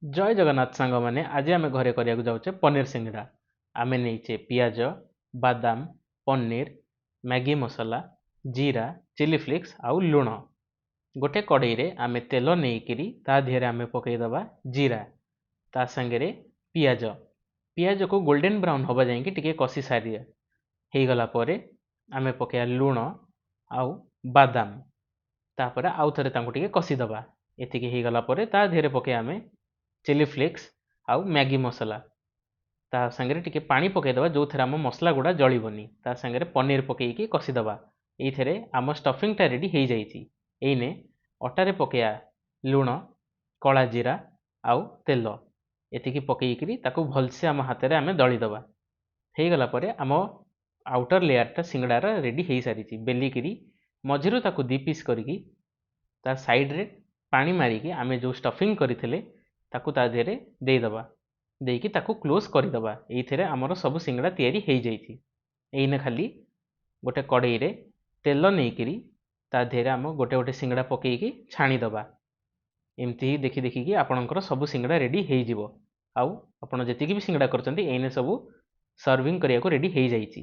जय जगन्नाथ सांग मैंने आज आम घरे करने जाऊे पनीर सिंगड़ा। आम नहीं पियाज बादाम पनीर मैगी मसला जीरा चिली फ्लेक्स आउ लुण गोटे कड़ई रे आम तेल नहीं ता देहरे आम पकईदबा जीरा ता सांगे पियाज पियाज को गोल्डन ब्राउन हवा जाए टी कषि सारी हो गला आम पकड़ा लुण आउ बादाम तापर आउ थे कषिदबा एतिक हो गला ता देहरे पकई आम चिली फ्लेक्स आउ मैगी मसला ता सांगे टिके पानी पकईदबा जो थे आम मसला गुड़ा जलबनी ता सांगे पनीर पकईकी कषिदबा ये आम स्टफिंगटा रेडी हो जाइए। एने अटारे पकया लुण कला जीरा आउ तेल एतिकी पकईकरी ताकू भलसे आम हाथ में आम दलीदबा हो गला आम आउटर लेयरटा सिंगड़ार रेडी हो सारी बेलिकी मझिरु ताकू दी पीस करी ता साइड रे पानी मारिकी आम जो स्टफिंग करथिले ताकू ता देहरे देदबा देकी ताकू क्लोज करदबा ये आमर सब सिंगड़ा तैयारी हो जाइए। एने खाली गोटे कड़ई रे तेल नहीं ता देहरे आम गोटे गोटे सिंगड़ा पकईकी छाणीदबा एमती ही देखी देखिकी आपणकर सब सिंगड़ा रेडी हो आउ आपण जी भी सिंगड़ा करछंती एने सब सर्विंग करिया को रेडी हो जाइए।